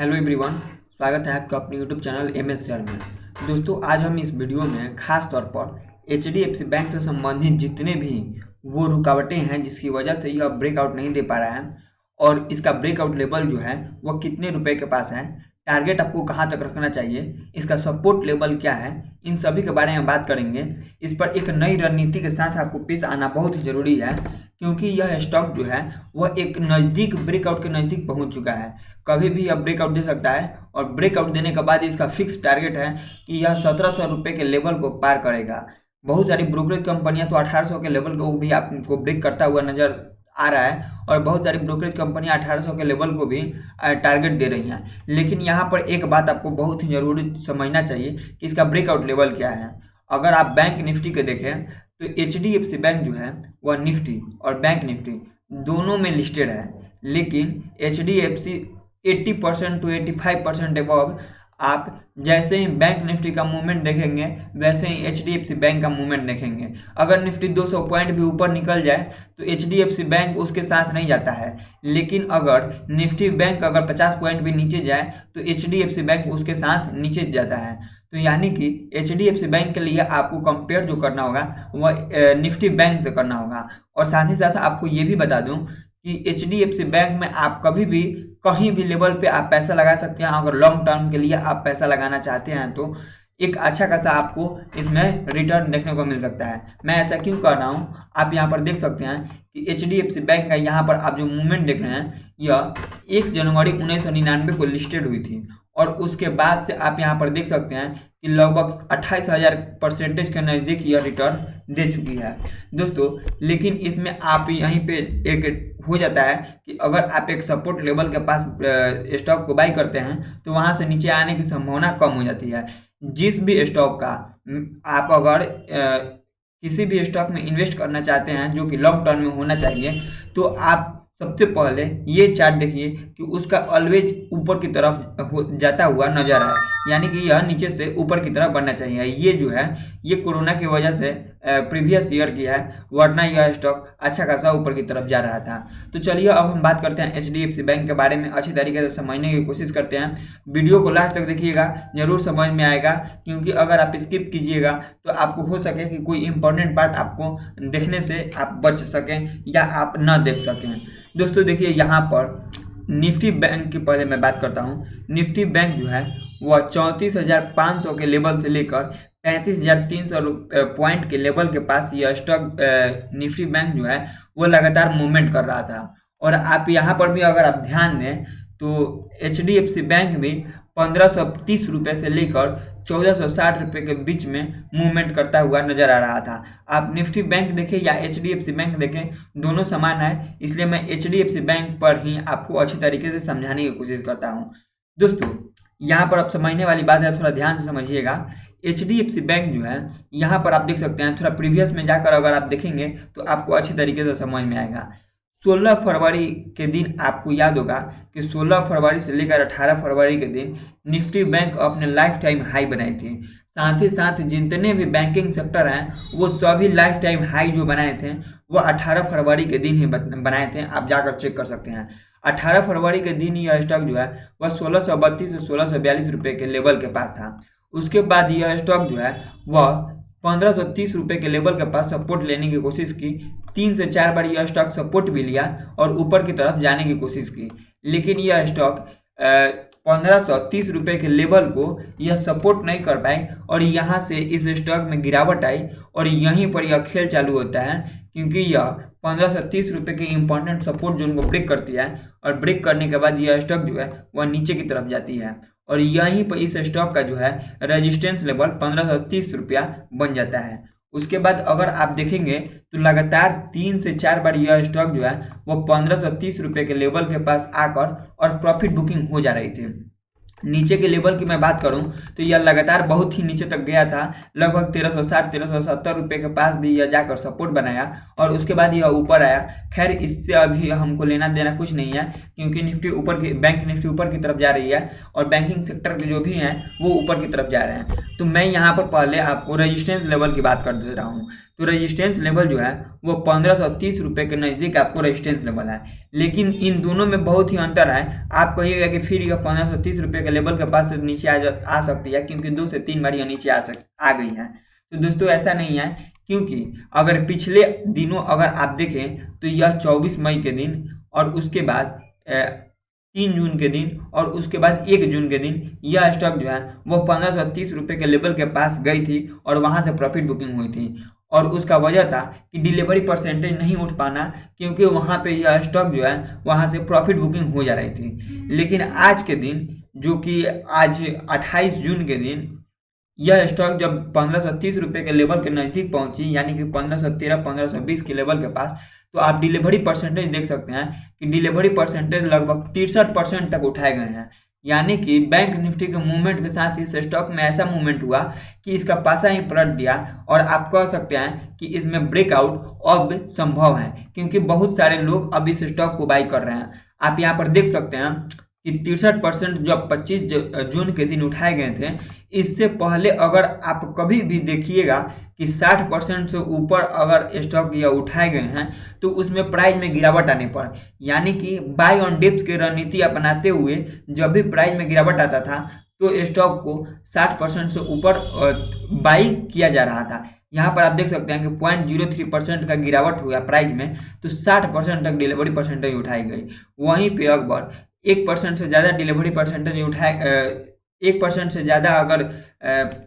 Hello everyone, स्वागत है आपका अपने यूट्यूब चैनल एमएस शेयर में। दोस्तों, आज हम इस वीडियो में खास तौर पर एचडीएफसी बैंक से संबंधित जितने भी वो रुकावटें हैं जिसकी वजह से यह ब्रेकआउट नहीं दे पा रहा है और इसका ब्रेकआउट लेवल जो है वह कितने रुपए के पास है, टारगेट आपको कहां तक रखना चाहिए, इसका सपोर्ट लेवल क्या है, इन सभी के बारे में बात करेंगे। इस पर एक नई रणनीति के साथ आपको पेश आना बहुत ही जरूरी है क्योंकि यह स्टॉक जो है वह एक नज़दीक ब्रेकआउट के नज़दीक पहुंच चुका है। कभी भी यह ब्रेकआउट दे सकता है और ब्रेकआउट देने के बाद इसका फिक्स टारगेट है कि यह 1700 रुपये के लेवल को पार करेगा। बहुत सारी ब्रोकरेज कंपनियां तो 1800 के लेवल को भी आपको ब्रेक करता हुआ नजर आ रहा है और बहुत सारी ब्रोकरेज कंपनियां 1800 के लेवल को भी टारगेट दे रही हैं। लेकिन यहाँ पर एक बात आपको बहुत ही जरूरी समझना चाहिए कि इसका ब्रेकआउट लेवल क्या है। अगर आप बैंक निफ्टी के देखें तो एचडीएफसी बैंक जो है वह निफ्टी और बैंक निफ्टी दोनों में लिस्टेड है, लेकिन एचडीएफसी 80% टू 85% एबव आप जैसे ही बैंक निफ्टी का मूवमेंट देखेंगे वैसे ही एचडीएफसी बैंक का मूवमेंट देखेंगे। अगर निफ्टी 200 पॉइंट भी ऊपर निकल जाए तो एचडीएफसी बैंक उसके साथ नहीं जाता है, लेकिन अगर निफ्टी बैंक अगर 50 पॉइंट भी नीचे जाए तो एचडीएफसी बैंक उसके साथ नीचे जाता है। तो यानी कि एचडीएफसी बैंक के लिए आपको कंपेयर जो करना होगा वह निफ्टी बैंक से करना होगा। और साथ ही साथ आपको ये भी बता दूं कि एचडीएफसी बैंक में आप कभी भी कहीं भी लेवल पे आप पैसा लगा सकते हैं। अगर लॉन्ग टर्म के लिए आप पैसा लगाना चाहते हैं तो एक अच्छा खासा आपको इसमें रिटर्न देखने को मिल सकता है। मैं ऐसा क्यों कर रहा हूँ, आप यहाँ पर देख सकते हैं कि एचडीएफसी बैंक का यहाँ पर आप जो मूवमेंट देख रहे हैं यह 1 जनवरी 1999 को लिस्टेड हुई थी और उसके बाद से आप यहाँ पर देख सकते हैं कि लगभग 28,000% के नज़दीक यह रिटर्न दे चुकी है दोस्तों। लेकिन इसमें आप यहीं पे एक हो जाता है कि अगर आप एक सपोर्ट लेवल के पास स्टॉक को बाई करते हैं तो वहाँ से नीचे आने की संभावना कम हो जाती है। जिस भी स्टॉक का आप अगर किसी भी स्टॉक में इन्वेस्ट करना चाहते हैं जो कि लॉन्ग टर्म में होना चाहिए तो आप सबसे पहले ये चार्ट देखिए कि उसका ऑलवेज ऊपर की तरफ जाता हुआ नजर आए, यानी कि यह नीचे से ऊपर की तरफ बढ़ना चाहिए। ये जो है ये कोरोना की वजह से प्रीवियस ईयर की है, वरना यह स्टॉक अच्छा खासा ऊपर की तरफ जा रहा था। तो चलिए अब हम बात करते हैं एचडीएफसी बैंक के बारे में, अच्छी तरीके से समझने की कोशिश करते हैं। वीडियो को लास्ट तक देखिएगा, जरूर समझ में आएगा, क्योंकि अगर आप स्किप कीजिएगा तो आपको हो सके कि कोई इंपॉर्टेंट पार्ट आपको देखने से आप बच सकें या आप न देख सकें। दोस्तों देखिए, यहाँ पर निफ्टी बैंक की पहले मैं बात करता हूँ। निफ्टी बैंक जो है वह 34,500 के लेवल से लेकर 35,300 पॉइंट के लेवल के पास यह स्टॉक निफ्टी बैंक जो है वो लगातार मूवमेंट कर रहा था। और आप यहाँ पर भी अगर आप ध्यान दें तो एचडीएफसी बैंक भी 1530 रुपये से लेकर 1460 रुपये के बीच में मूवमेंट करता हुआ नजर आ रहा था। आप निफ्टी बैंक देखें या एचडीएफसी बैंक देखें, दोनों समान है, इसलिए मैं एचडीएफसी बैंक पर ही आपको अच्छी तरीके से समझाने की कोशिश करता हूं। दोस्तों यहाँ पर आप समझने वाली बात है, थोड़ा ध्यान से समझिएगा। एचडीएफसी बैंक जो है यहाँ पर आप देख सकते हैं, थोड़ा प्रीवियस में जाकर अगर आप देखेंगे तो आपको अच्छी तरीके से समझ में आएगा। 16 फरवरी के दिन आपको याद होगा कि 16 फरवरी से लेकर 18 फरवरी के दिन निफ्टी बैंक अपने लाइफ टाइम हाई बनाई थी। साथ ही साथ जितने भी बैंकिंग सेक्टर हैं वो सभी लाइफ टाइम हाई जो बनाए थे वो 18 फरवरी के दिन ही बनाए थे। आप जाकर चेक कर सकते हैं। 18 फरवरी के दिन यह स्टॉक जो है वह 1632 से 1642 रुपये के लेवल के पास था। उसके बाद यह स्टॉक जो है वह 1530 रुपये के लेवल के पास सपोर्ट लेने की कोशिश की। 3 से 4 बार यह स्टॉक सपोर्ट भी लिया और ऊपर की तरफ जाने की कोशिश की, लेकिन यह स्टॉक 1530 रुपये के लेवल को यह सपोर्ट नहीं कर पाए और यहाँ से इस स्टॉक में गिरावट आई और यहीं पर यह खेल चालू होता है, क्योंकि यह 1530 रुपये के इंपॉर्टेंट सपोर्ट जोन को ब्रेक करती है और ब्रेक करने के बाद यह स्टॉक जो है वह नीचे की तरफ जाती है और यहीं पर इस स्टॉक का जो है रेजिस्टेंस लेवल 1530 रुपया बन जाता है। उसके बाद अगर आप देखेंगे तो लगातार 3 से 4 बार यह स्टॉक जो है वो 1530 रुपये के लेवल के पास आकर और प्रॉफिट बुकिंग हो जा रही थी। नीचे के लेवल की मैं बात करूं तो यह लगातार बहुत ही नीचे तक गया था, लगभग 1360-1370 रुपये के पास भी यह जाकर सपोर्ट बनाया और उसके बाद यह ऊपर आया। खैर इससे अभी हमको लेना देना कुछ नहीं है, क्योंकि निफ्टी ऊपर की बैंक निफ्टी ऊपर की तरफ जा रही है और बैंकिंग सेक्टर के जो भी हैं वो ऊपर की तरफ जा रहे हैं। तो मैं यहाँ पर पहले आपको रेजिस्टेंस लेवल की बात कर दे रहा हूँ। तो रेजिस्टेंस लेवल जो है वो 1530 रुपये के नज़दीक आपको रेजिस्टेंस लेवल है। लेकिन इन दोनों में बहुत ही अंतर है। आप कहिएगा कि फिर यह 1530 रुपये के लेवल के पास से नीचे आ सकती है, क्योंकि 2 से 3 बार यह नीचे आ गई है। तो दोस्तों ऐसा नहीं है, क्योंकि अगर पिछले दिनों अगर आप देखें तो यह 24 मई के दिन और उसके बाद 3 जून के दिन और उसके बाद 1 जून के दिन यह स्टॉक जो है वो 1530 रुपये के लेवल के पास गई थी और वहां से प्रॉफिट बुकिंग हुई थी। और उसका वजह था कि डिलीवरी परसेंटेज नहीं उठ पाना, क्योंकि वहां पे यह स्टॉक जो है वहां से प्रॉफिट बुकिंग हो जा रही थी। लेकिन आज के दिन, जो कि आज 28 जून के दिन, यह स्टॉक जब 1530 रुपये के लेवल के नज़दीक पहुंची, यानी कि 1513 1520 के लेवल के पास, तो आप डिलीवरी परसेंटेज देख सकते हैं कि डिलीवरी परसेंटेज लगभग 63% तक उठाए गए हैं। यानी कि बैंक निफ्टी के मूवमेंट के साथ इस स्टॉक में ऐसा मूवमेंट हुआ कि इसका पासा ही पलट दिया, और आप कह सकते हैं कि इसमें ब्रेकआउट अब संभव है, क्योंकि बहुत सारे लोग अब इस स्टॉक को बाई कर रहे हैं। आप यहाँ पर देख सकते हैं कि 63% जब 25 जून के दिन उठाए गए थे, इससे पहले अगर आप कभी भी देखिएगा कि 60% से ऊपर अगर स्टॉक या उठाए गए हैं तो उसमें प्राइस में गिरावट आने पर, यानी कि बाय ऑन डिप्स की रणनीति अपनाते हुए जब भी प्राइस में गिरावट आता था तो स्टॉक को 60% से ऊपर बाई किया जा रहा था। यहाँ पर आप देख सकते हैं कि 0.03% का गिरावट हुआ प्राइस में, तो 60% तक डिलीवरी परसेंटेज उठाई गई। वहीं पे अकबर 1% से ज़्यादा डिलीवरी परसेंटेज उठाए, 1% से ज़्यादा अगर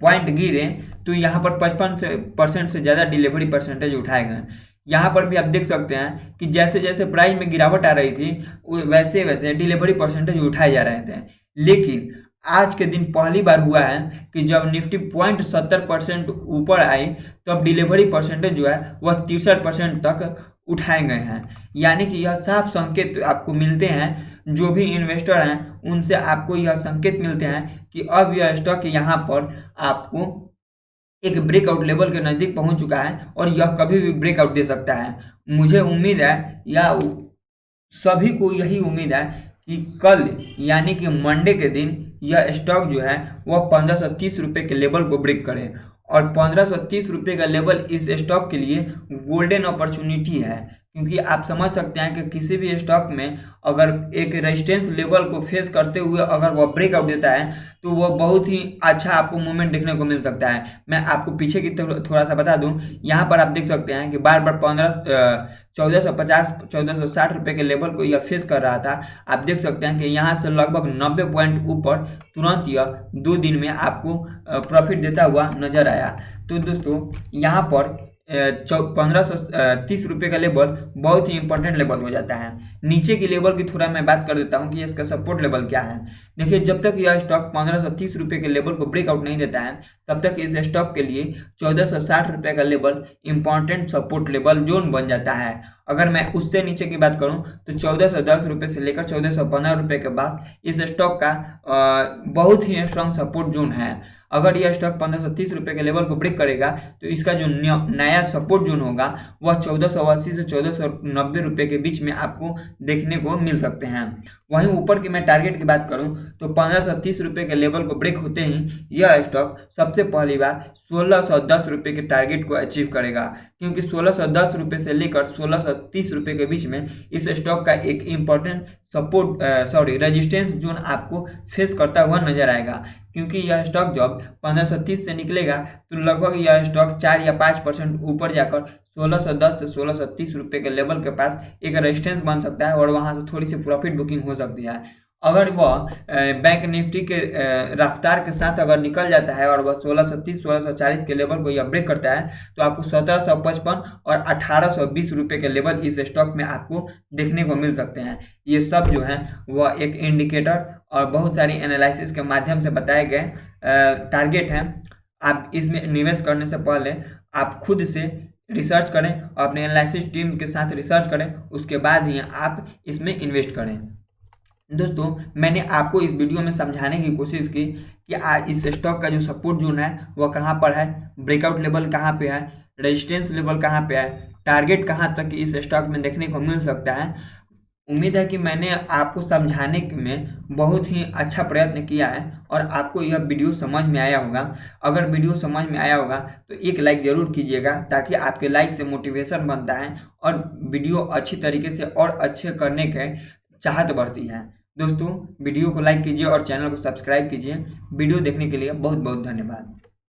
पॉइंट गिरे तो यहाँ पर 55% से ज़्यादा डिलीवरी परसेंटेज उठाए गए। यहाँ पर भी आप देख सकते हैं कि जैसे जैसे प्राइस में गिरावट आ रही थी वैसे वैसे डिलीवरी परसेंटेज उठाए जा रहे थे। लेकिन आज के दिन पहली बार हुआ है कि जब निफ्टी 0.70% ऊपर आई तब डिलीवरी परसेंटेज जो है वह 63% तक उठाए गए हैं। यानी कि यह साफ संकेत आपको मिलते हैं, जो भी इन्वेस्टर हैं उनसे आपको यह संकेत मिलते हैं कि अब यह स्टॉक यहाँ पर आपको एक ब्रेकआउट लेवल के नज़दीक पहुँच चुका है और यह कभी भी ब्रेकआउट दे सकता है। मुझे उम्मीद है, या सभी को यही उम्मीद है, कि कल यानी कि मंडे के दिन यह स्टॉक जो है वह 1530 रुपये के लेवल को ब्रेक करे। और 1530 रुपये का लेवल इस स्टॉक के लिए गोल्डन अपॉर्चुनिटी है, क्योंकि आप समझ सकते हैं कि किसी भी स्टॉक में अगर एक रेजिस्टेंस लेवल को फेस करते हुए अगर वह ब्रेकआउट देता है तो वह बहुत ही अच्छा आपको मूवमेंट देखने को मिल सकता है। मैं आपको पीछे की थोड़ा सा बता दूं, यहाँ पर आप देख सकते हैं कि बार बार 1450 1460 रुपये के लेवल को यह फेस कर रहा था। आप देख सकते हैं कि यहाँ से लगभग 90 पॉइंट ऊपर तुरंत यह 2 दिन में आपको प्रॉफिट देता हुआ नजर आया। तो दोस्तों यहाँ पर 1530 रुपये का लेवल बहुत ही इंपॉर्टेंट लेवल हो जाता है। नीचे की लेवल की थोड़ा मैं बात कर देता हूँ कि इसका सपोर्ट लेवल क्या है। देखिए, जब तक यह स्टॉक 1530 रुपये के लेवल को ब्रेकआउट नहीं देता है तब तक इस स्टॉक के लिए 1460 रुपये का level important support level zone बन जाता है। अगर मैं उससे नीचे की बात करूं तो 1410 रुपये से लेकर 1415 रुपये के पास इस स्टॉक का बहुत ही स्ट्रॉन्ग सपोर्ट जोन है। अगर यह स्टॉक 1530 रुपये के लेवल को ब्रेक करेगा तो इसका जो नया सपोर्ट जोन होगा वह 1480 से 1490 रुपये के बीच में आपको देखने को मिल सकते हैं। वहीं ऊपर की मैं टारगेट की बात करूं तो 1530 रुपये के लेवल को ब्रेक होते ही यह स्टॉक सबसे पहली बार 1610 रुपये के टारगेट को अचीव करेगा, क्योंकि 1610 रुपये से लेकर 1630 रुपये के बीच में इस स्टॉक का एक इम्पॉर्टेंट रेजिस्टेंस जोन आपको फेस करता हुआ नजर आएगा। क्योंकि यह स्टॉक जब 1530 से निकलेगा तो लगभग यह स्टॉक 4 या 5% ऊपर जाकर 1610 से 1630 रुपये के लेवल के पास एक रेजिस्टेंस बन सकता है और वहां से थोड़ी सी प्रॉफिट बुकिंग हो सकती है। अगर वह बैंक निफ्टी के रफ्तार के साथ अगर निकल जाता है और वह 1630 1640 के लेवल को यह ब्रेक करता है तो आपको 1755 और 1820 रुपये के लेवल इस स्टॉक में आपको देखने को मिल सकते हैं। ये सब जो है वह एक इंडिकेटर और बहुत सारी एनालिसिस के माध्यम से बताए गए टारगेट हैं। आप इसमें निवेश करने से पहले आप खुद से रिसर्च करें और अपने एनालिसिस टीम के साथ रिसर्च करें, उसके बाद ही आप इसमें इन्वेस्ट करें। दोस्तों, मैंने आपको इस वीडियो में समझाने की कोशिश की कि आज इस स्टॉक का जो सपोर्ट जोन है वह कहाँ पर है, ब्रेकआउट लेवल कहाँ पे है, रेजिस्टेंस लेवल कहाँ पे है, टारगेट कहाँ तक इस स्टॉक में देखने को मिल सकता है। उम्मीद है कि मैंने आपको समझाने में बहुत ही अच्छा प्रयत्न किया है और आपको यह वीडियो समझ में आया होगा। अगर वीडियो समझ में आया होगा तो एक लाइक ज़रूर कीजिएगा, ताकि आपके लाइक से मोटिवेशन बनता है और वीडियो अच्छी तरीके से और अच्छे करने के चाहत बढ़ती है। दोस्तों, वीडियो को लाइक कीजिए और चैनल को सब्सक्राइब कीजिए। वीडियो देखने के लिए बहुत बहुत धन्यवाद।